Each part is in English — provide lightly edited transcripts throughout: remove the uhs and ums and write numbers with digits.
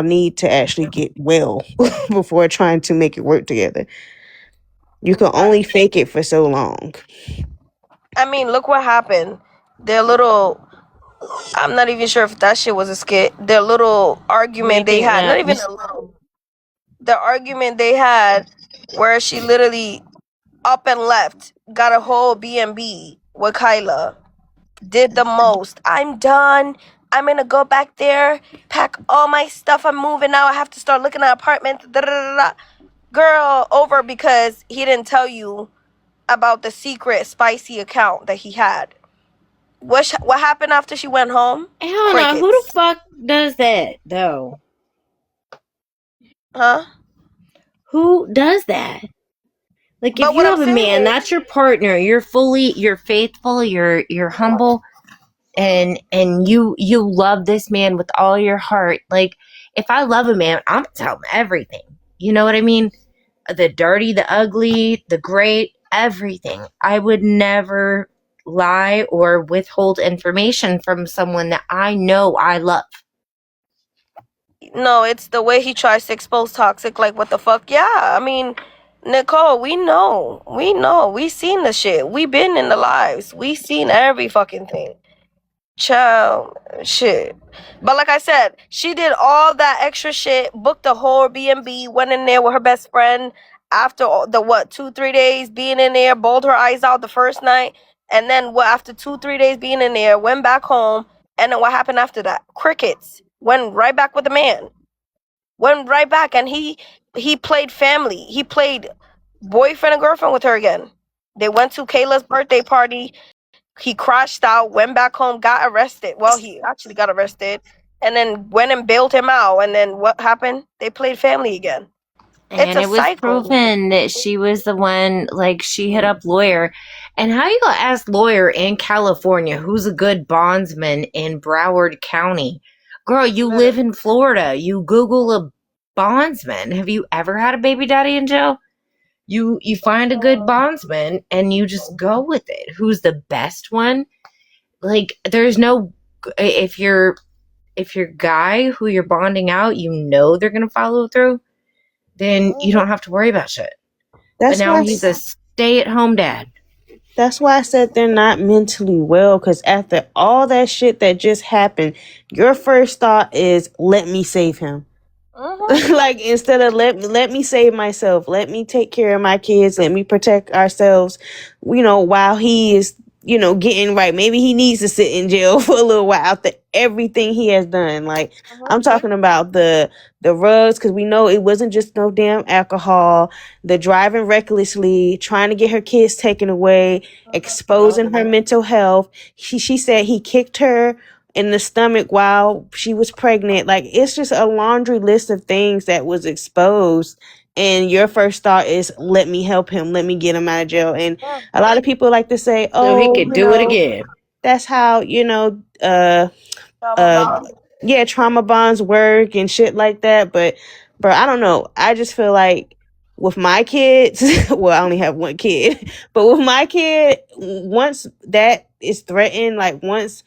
need to actually get well before trying to make it work together. You can only fake it for so long. I mean, look what happened. Their little, I'm not even sure if that shit was a skit. Their little What do you argument they think had, not that? even a little, the argument they had where she literally up and left, got a whole B&B with Kyla, did the most. I'm done. I'm gonna go back there, pack all my stuff. I'm moving now. I have to start looking at apartments. Da, da, da, da. Girl, over because he didn't tell you about the secret spicy account that he had. What happened after she went home? Hell no. Who the Crickets. fuck does that though? Huh? Who does that? Like, if But you what I'm have a saying man, is, that's your partner. You're faithful. You're humble, and you love this man with all your heart. Like, if I love a man, I'm gonna tell him everything. You know what I mean? The dirty, the ugly, the great, everything. I would never lie or withhold information from someone that I know I love. no, it's the way he tries to expose Toxic. Like, what the fuck? Yeah, I mean, Nicole, we know. We know. We seen the shit. We been in the lives. We seen every fucking thing. Child, shit. But like I said, she did all that extra shit, booked the whole B&B, went in there with her best friend after the what, 2-3 days being in there, bawled her eyes out the first night, and then what, after 2-3 days being in there, went back home, and then what happened after that? Crickets. Went right back with the man. Went right back, and he played family. He played boyfriend and girlfriend with her again. They went to Kayla's birthday party. He crashed out, went back home, got arrested. Well, he actually got arrested, and then went and bailed him out. And then what happened? They played family again. It's And a it was cycle. proven that she was the one, like, she hit up lawyer. And how you gonna ask lawyer in California who's a good bondsman in Broward County? Girl, you live in Florida. You Google a bondsman. Have you ever had a baby daddy in jail? You find a good bondsman and you just go with it. Who's the best one? Like, there's no, if your guy who you're bonding out, you know they're gonna follow through, then you don't have to worry about shit. But That's now why. he's a stay-at-home dad. That's why I said they're not mentally well. Because after all that shit that just happened, your first thought is, "Let me save him." Like, instead of let me save myself, let me take care of my kids, let me protect ourselves, while he is, getting right. Maybe he needs to sit in jail for a little while after everything he has done. Like, I'm talking about the rugs, because we know it wasn't just no damn alcohol, the driving recklessly, trying to get her kids taken away, exposing her mental health. She said he kicked her in the stomach while she was pregnant. Like, it's just a laundry list of things that was exposed. And your first thought is, let me help him, let me get him out of jail. And a lot of people like to say, So he oh, could do it again. that's how, yeah, trauma bonds work and shit like that. But, bro, I don't know. I just feel like with my kids, well, I only have one kid, but with my kid, once that is threatened, like, once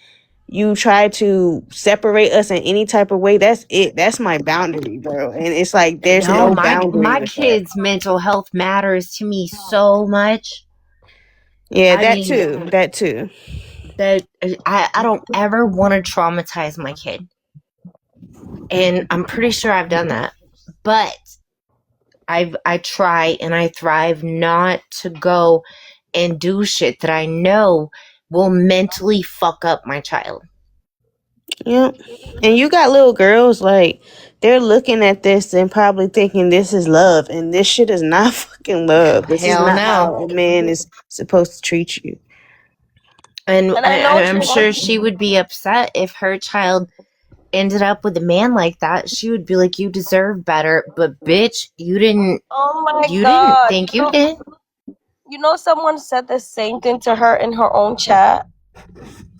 you try to separate us in any type of way, that's it. That's my boundary, bro. And it's like there's No, no boundary my with that. kids' mental health matters to me so much. Yeah, I that mean, too. That too. that I don't ever want to traumatize my kid. And I'm pretty sure I've done that. But I try and I thrive not to go and do shit that I know will mentally fuck up my child. Yep. And you got little girls, like, they're looking at this and probably thinking this is love, and this shit is not fucking love. This is Hell not no. how a man is supposed to treat you. And And I know I'm sure she would be upset if her child ended up with a man like that. She would be like, you deserve better, but bitch, oh my you didn't god. think you did. Someone said the same thing to her in her own chat.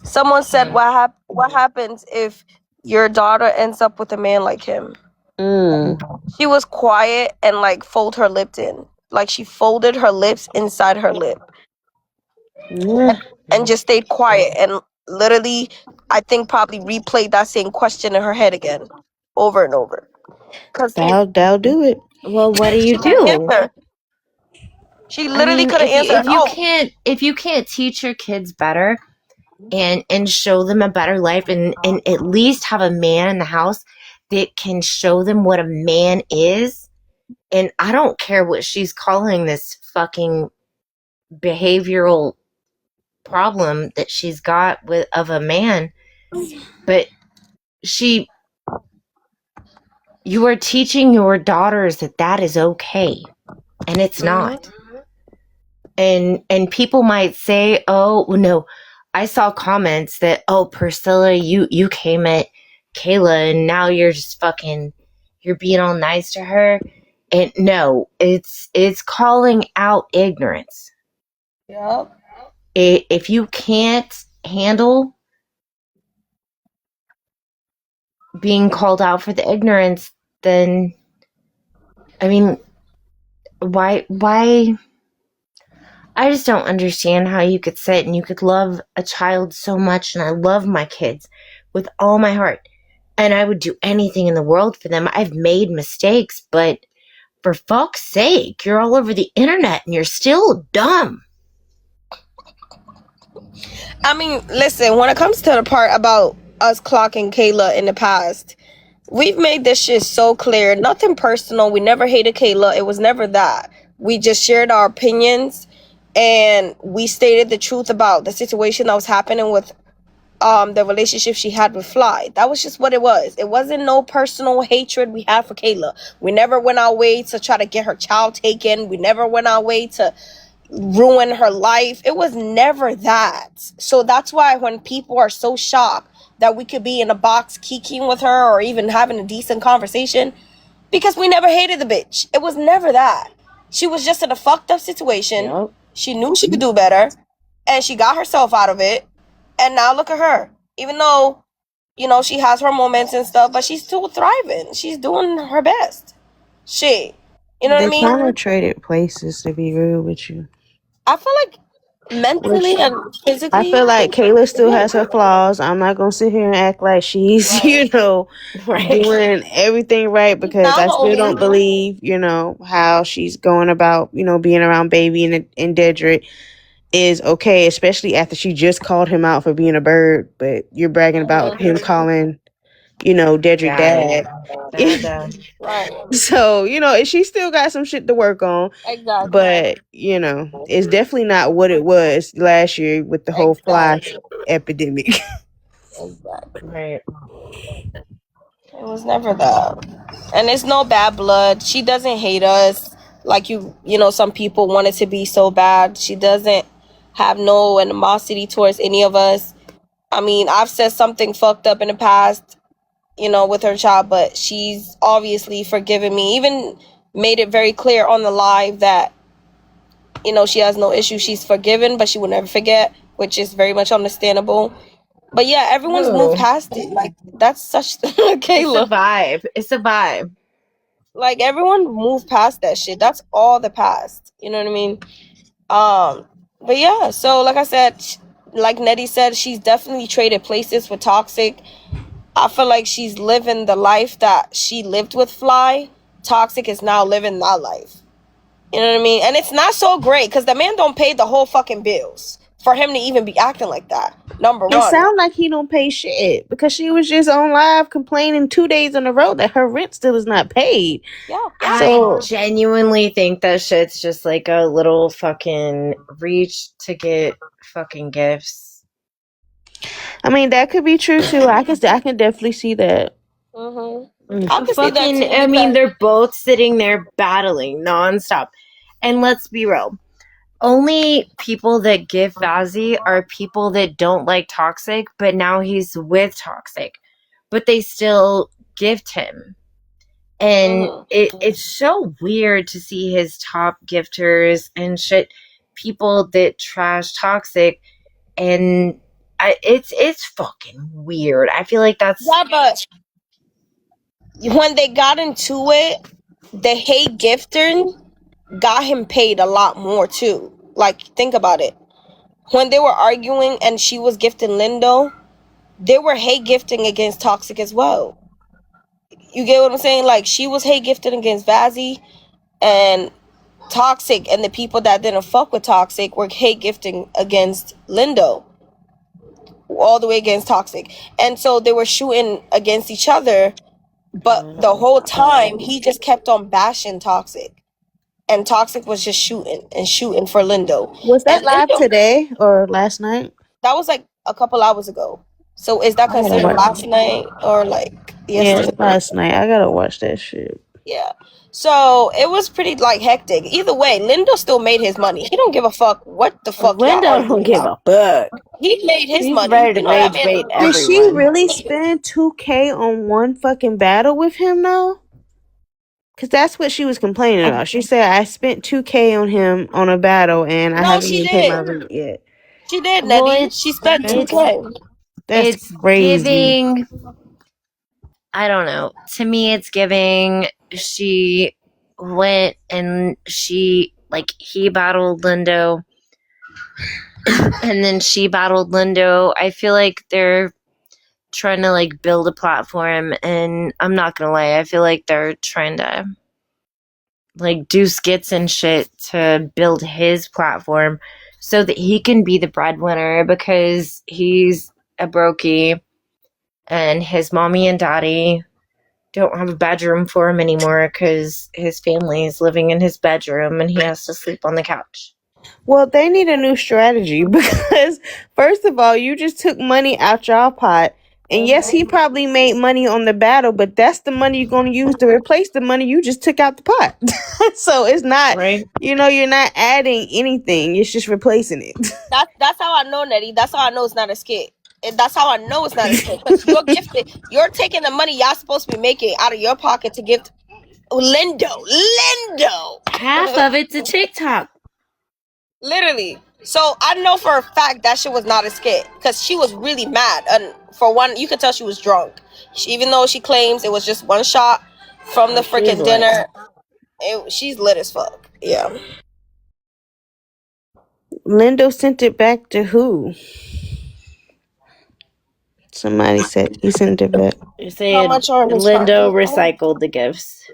Someone said, what happens if your daughter ends up with a man like him? Mm. She was quiet and like fold her lips in. Like she folded her lips inside her lip Yeah. and just stayed quiet and literally, I think, probably replayed that same question in her head again over and over. Cause That'll do it. Well, what do she you couldn't do? answer. She I literally mean, could have answered. if you can't teach your kids better and show them a better life and at least have a man in the house that can show them what a man is, and I don't care what she's calling this fucking behavioral problem that she's got with of a man, but she you are teaching your daughters that that is okay, and it's not. And people might say, oh well, no, I saw comments that, oh Priscilla, you came at Kayla and now you're just fucking, you're being all nice to her. And no, it's calling out ignorance. Yep. If you can't handle being called out for the ignorance, then I mean, why I just don't understand how you could sit and you could love a child so much, and I love my kids with all my heart, and I would do anything in the world for them. I've made mistakes, but for fuck's sake, you're all over the internet and you're still dumb. I mean, listen, when it comes to the part about us clocking Kayla in the past, we've made this shit so clear. Nothing personal. We never hated Kayla. It was never that. We just shared our opinions and we stated the truth about the situation that was happening with the relationship she had with Fly. That was just what it was. It wasn't no personal hatred we had for Kayla. We never went our way to try to get her child taken. We never went our way to ruin her life. It was never that. So that's why when people are so shocked that we could be in a box kikiing with her or even having a decent conversation, because we never hated the bitch. It was never that. She was just in a fucked up situation. Yep. She knew she could do better and she got herself out of it. And now look at her. Even though, she has her moments and stuff, but she's still thriving. She's doing her best. Shit. You know what I They mean? kind of traded places, to be real with you. I feel like mentally Which and I physically, feel like Kayla still has her flaws. I'm not gonna sit here and act like she's, Right. doing everything right, because not I the still only don't one. believe, how she's going about, being around Baby and Dedrick is okay, especially after she just called him out for being a bird, but you're bragging about him calling, Dedrick Dad. dad. Right. So, she still got some shit to work on. Exactly. But, it's definitely not what it was last year with the whole fly epidemic. Exactly. Right. It was never that. And it's no bad blood. She doesn't hate us like some people want it to be so bad. She doesn't have no animosity towards any of us. I mean, I've said something fucked up in the past, with her child, but she's obviously forgiven me. Even made it very clear on the live that, she has no issue. She's forgiven, but she will never forget, which is very much understandable. But yeah, everyone's moved past it. Like, that's such Kayla. It's a vibe. Like, everyone moved past that shit. That's all the past. You know what I mean? But yeah, so like I said, like Nettie said, she's definitely traded places with Toxic. I feel like she's living the life that she lived with Fly. Toxic is now living that life. You know what I mean? And it's not so great because the man don't pay the whole fucking bills for him to even be acting like that. Number It one. sounds like he don't pay shit, because she was just on live complaining 2 days in a row that her rent still is not paid. Yeah. I genuinely think that shit's just like a little fucking reach to get fucking gifts. I mean, that could be true too. I can definitely see that. I can see that too. I mean, they're both sitting there battling nonstop. And let's be real. Only people that give Vazzy are people that don't like Toxic, but now he's with Toxic. But they still gift him. And it's so weird to see his top gifters and shit, people that trash Toxic, and it's fucking weird. I feel like that's... Yeah, but when they got into it, the hate gifting got him paid a lot more too. Like, think about it. When they were arguing and she was gifting Lindo, they were hate gifting against Toxic as well. You get what I'm saying? Like, she was hate gifted against Vazzy, and Toxic and the people that didn't fuck with Toxic were hate gifting against Lindo, all the way against Toxic. And so they were shooting against each other, but the whole time he just kept on bashing Toxic. And Toxic was just shooting and shooting for Lindo. Was that And live Lindo, today or last night? that was like a couple hours ago. So is that I gotta considered watch last it. night or like Yeah, it's yesterday? last night. I gotta watch that shit. Yeah. So it was pretty like hectic. Either way, Lindo still made his money. He don't give a fuck what the fuck y'all Lindo don't arguing give about. a fuck. He made his He's money. ready to You know what I rage bait mean? Did she everyone. really spend 2K on one fucking battle with him though? Cause that's what she was complaining about. She said I spent 2K on him on a battle and I No, haven't she even paid my did. rent yet. She did, Well, Nettie. She spent That's 2K. that's it's crazy. giving. I don't know. To me, it's giving. She went and he battled Lindo, and then she battled Lindo. I feel like they're trying to like build a platform, and I'm not gonna lie, I feel like they're trying to like do skits and shit to build his platform so that he can be the breadwinner because he's a brokey and his mommy and daddy don't have a bedroom for him anymore because his family is living in his bedroom and he has to sleep on the couch. Well, they need a new strategy because first of all, you just took money out y'all pot. And yes, he probably made money on the battle, but that's the money you're going to use to replace the money you just took out the pot. So it's not, Right? you're not adding anything. It's just replacing it. That's how I know, Nettie. That's how I know it's not a skit. That's how I know it's not a skit. Because you're gifted. You're taking the money y'all supposed to be making out of your pocket to gift Lindo. Lindo. Half of it's a TikTok. Literally. So I know for a fact that shit was not a skit because she was really mad. And for one, you could tell she was drunk. Even though she claims it was just one shot from the freaking dinner, she's lit as fuck. Yeah. Lindo sent it back to who? Somebody said he sent it back. They How said much are his Lindo charges? recycled the gifts.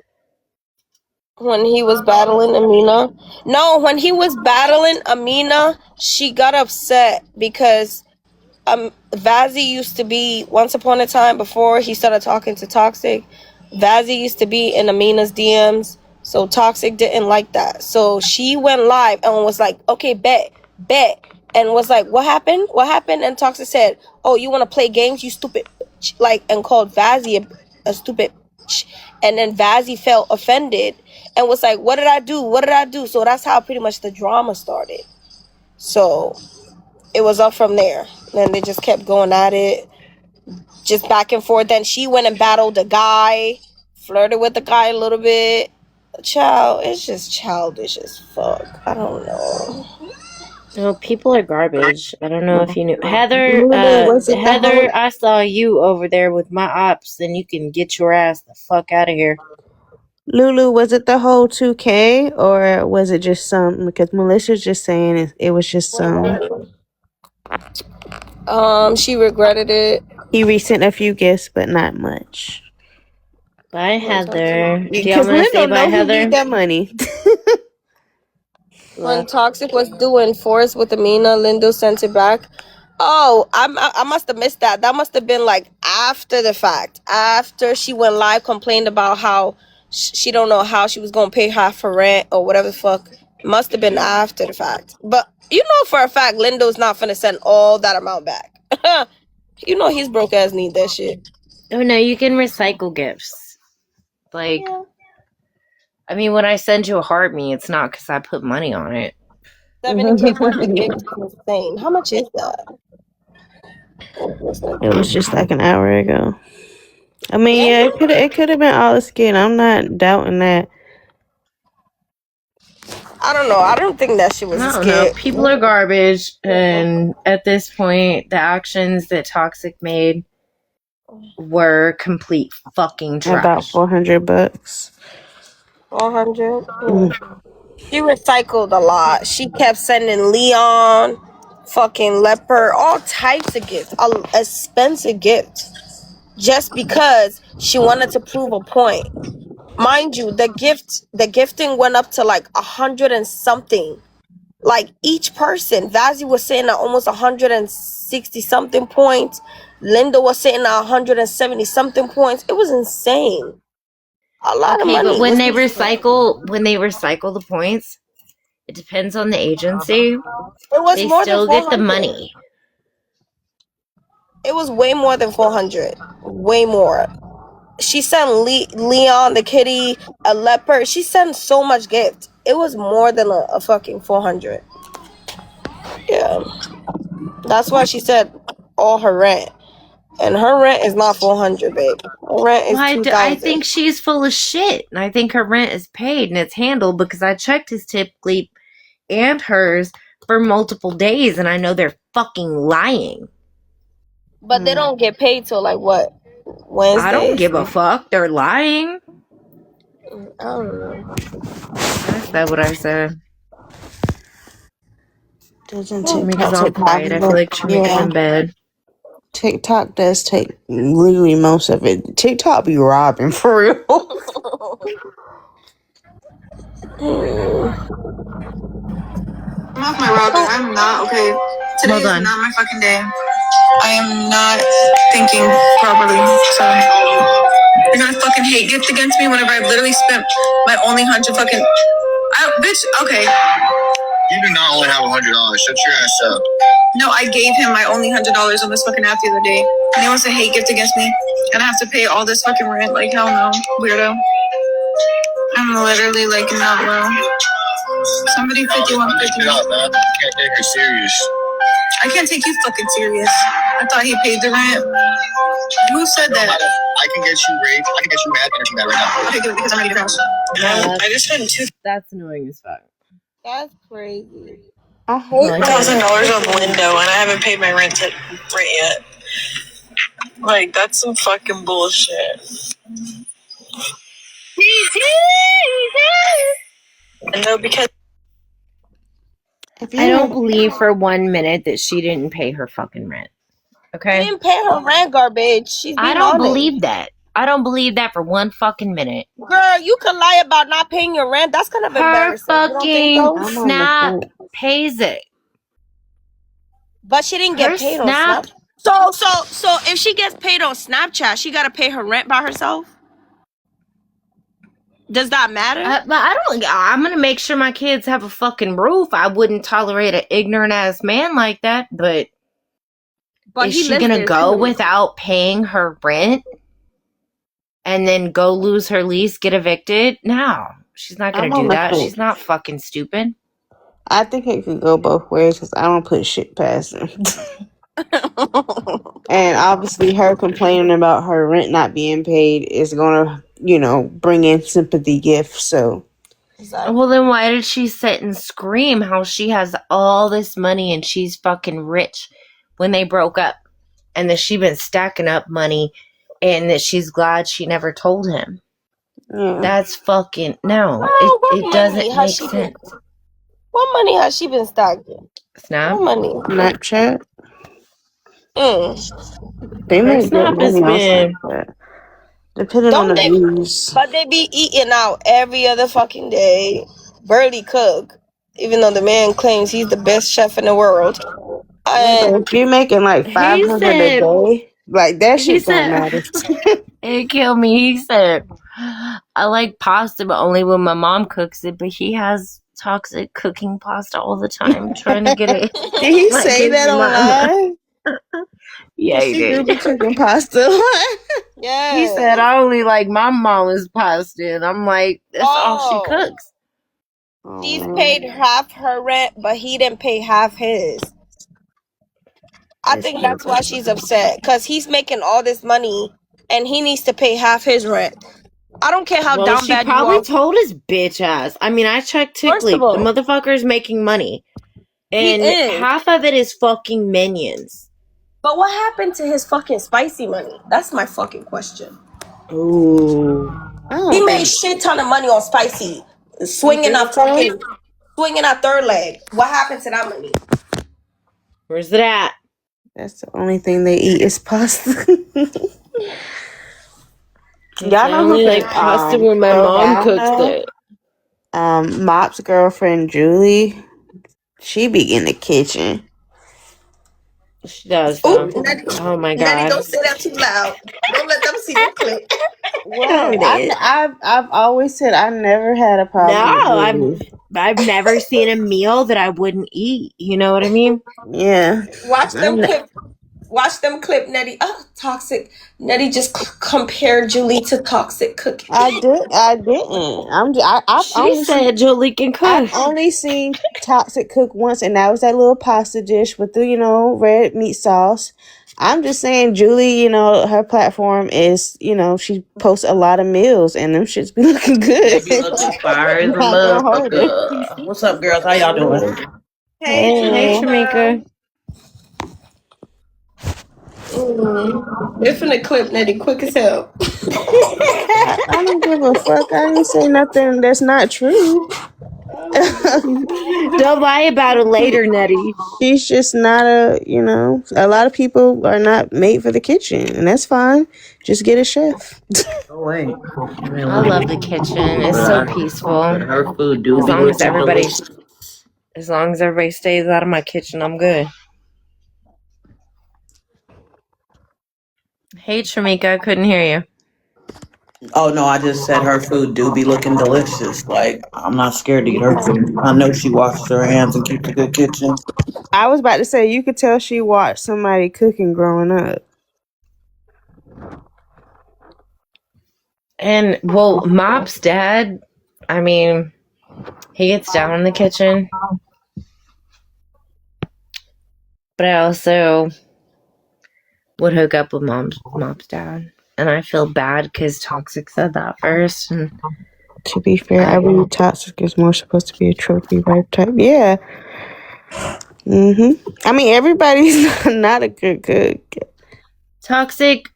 When he was battling Amina. No, when he was battling Amina, she got upset because Vazzy used to be, once upon a time before he started talking to Toxic, Vazzy used to be in Amina's DMs, so Toxic didn't like that. So she went live and was like, okay, bet, and was like, what happened? And Toxic said, oh, you want to play games, you stupid bitch, like, and called Vazzy a stupid bitch. And then Vazzy felt offended and was like, what did I do? So that's how pretty much the drama started. So it was up from there. Then they just kept going at it, just back and forth. Then she went and battled a guy, flirted with the guy a little bit. Child, it's just childish as fuck. I don't know. Oh, people are garbage. I don't know if you knew. Heather, Lulu, was it the whole? I saw you over there with my ops, and you can get your ass the fuck out of here. Lulu, was it the whole 2K or was it just some? Because Melissa's just saying it was just some. She regretted it. He resent a few gifts, but not much. Bye, Heather. Do y'all Because want to say Lindo bye, know he need Heather? that money. When Toxic was doing Forest with Amina, Lindo sent it back. Oh, I must have missed that. That must have been like after the fact. After she went live, complained about how she don't know how she was gonna pay half her rent or whatever the fuck. Must have been after the fact. But you know for a fact, Lindo's not finna send all that amount back. You know his broke ass need that shit. Oh no, you can recycle gifts. Like, Yeah. I mean, when I send you a heart me, it's not because I put money on it. 70K for the gift is insane. How much is that? It was just like an hour ago. I mean, yeah, it could have been all a skit. I'm not doubting that. I don't know. I don't think that shit was I a don't know. skit. People are garbage, and at this point, the actions that Toxic made were complete fucking trash. About $400. 400. She recycled a lot. She kept sending Leon, fucking Leopard, all types of gifts, expensive gifts. just because she wanted to prove a point. Mind you, the gifting went up to like 100 and something. Like each person, Vazzy was sitting at almost 160 something points. Linda was sitting at 170 something points. It was insane. A lot of Okay, but money when was they being recycle the points, it depends on the agency. It was They more than still get the 400. money. It was way more than 400. Way more. She sent Leon the kitty, a leopard. She sent so much gift. It was more than a fucking 400. Yeah. That's why she said all her rent. And her rent is not 400, babe. Her rent is Well, 2,000. I think she's full of shit. And I think her rent is paid and it's handled because I checked his tip leap and hers for multiple days and I know they're fucking lying. But they don't get paid till like what? Wednesdays? I don't give a fuck. They're lying. I don't know. That's not what I said. Doesn't Because TikTok I'm quiet. I feel like she makes in bed. TikTok does take literally most of it. TikTok be robbing for real. I'm off my rocker. I'm not okay. Today is not my fucking day. I am not thinking properly. So you're gonna fucking hate gift against me whenever I've literally spent my only 100 fucking. Bitch. Okay. You do not only have $100. Shut your ass up. No, I gave him my only $100 on this fucking app the other day. And he wants to hate gift against me, and I have to pay all this fucking rent. Like hell no, weirdo. I'm literally like not well. Somebody 5150. I can't take her serious. I can't take you fucking serious. I thought he paid the rent. Who said that? I can get you raped. I can get you mad energy mad right now. Okay, good, because I'm ready to crash. I just spent That's annoying as fuck. That's crazy. I hate $1,000 on window, and I haven't paid my rent yet. Like that's some fucking bullshit. No, because I don't believe for 1 minute that she didn't pay her fucking rent. Okay? She didn't pay her rent, garbage. She's being I don't honest. believe that. I don't believe that for 1 fucking minute. Girl, you can lie about not paying your rent. That's kind of Her embarrassing. fucking Snap pays it. But she didn't get paid on Snap. So if she gets paid on Snapchat, she gotta pay her rent by herself? Does that matter? But I'm gonna make sure my kids have a fucking roof. I wouldn't tolerate an ignorant ass man like that, but is she gonna go without paying her rent and then go lose her lease, get evicted? No, she's not gonna do that. She's not fucking stupid. I think it could go both ways because I don't put shit past him. And obviously her complaining about her rent not being paid is gonna, bring in sympathy gifts. So well, then why did she sit and scream how she has all this money and she's fucking rich when they broke up, and that she been stacking up money and that she's glad she never told him? Yeah. That's fucking no. It doesn't make sense. What money has she been stacking? Snap? What money? Snapchat. They Her make Snap has been depending on the views. But they be eating out every other fucking day. Barely cook. Even though the man claims he's the best chef in the world. And if you're making like 500 a day, like that shit don't matter. It killed me. He said, I like pasta, but only when my mom cooks it. But he has toxic cooking pasta all the time, trying to get it. Did he say that online? Yeah, he did. The chicken pasta. Yeah. He said, I only like my mama's pasta. And I'm like, that's all she cooks. She's paid half her rent, but he didn't pay half his. I think that's why she's upset. Because he's making all this money and he needs to pay half his rent. I don't care how down bad you are. She probably told his bitch ass. I mean, I checked TikTok. The motherfucker's making money. And half of it is fucking minions. But what happened to his fucking spicy money? That's my fucking question. Ooh. He made shit ton of money on spicy. Swinging a third leg. What happened to that money? Where's it at? That's the only thing they eat is pasta. Y'all know who only can like pasta when my throw mom down, cooks though? it. Mop's girlfriend Julie, she be in the kitchen. She does Oh, though. Oh my Nettie, god. don't say that too loud. Don't let them see the clip. What? Found it. I've always said I never had a No, problem with Julie. I've never seen a meal that I wouldn't eat. You know what I mean? Yeah, Watch them clip. Watch them clip Nettie. Oh, toxic. Nettie just compared Julie to toxic cooking. I didn't. I've She only said Jolie can I've cook. only seen Toxic cook once, and that was that little pasta dish with the red meat sauce. I'm just saying, Julie, her platform is, she posts a lot of meals, and them shits be looking good. They be looking fire as a Not gonna hold it. motherfucker. What's up, girls? How y'all doing? Hey, Hey, Shamika. They're finna clip Nettie quick as hell. I don't give a fuck. I didn't say nothing that's not true. Don't lie about it later, Nettie. She's just not a lot of people are not made for the kitchen, and that's fine. Just get a chef. Oh wait. I love the kitchen. It's so peaceful. Her food do As be long as looking everybody delicious. stays out of my kitchen, I'm good. Hey, Shamika, I couldn't hear you. Oh no, I just said her food do be looking delicious. Like I'm not scared to eat her food. I know she washes her hands and keeps a good kitchen. I was about to say, you could tell she watched somebody cooking growing up. And, well, Mop's dad, I mean, he gets down in the kitchen. But I also would hook up with Mop's dad. And I feel bad because Toxic said that first. And To be fair, I believe Toxic is more supposed to be a trophy wife type. Yeah. I mean, everybody's not a good cook. Toxic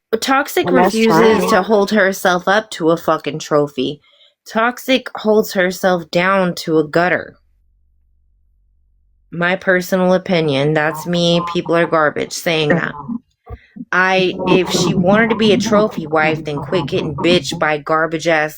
And that's refuses fine. to hold herself up to a fucking trophy. Toxic holds herself down to a gutter. My personal opinion. That's me. People are garbage saying that. If she wanted to be a trophy wife, then quit getting bitched by garbage ass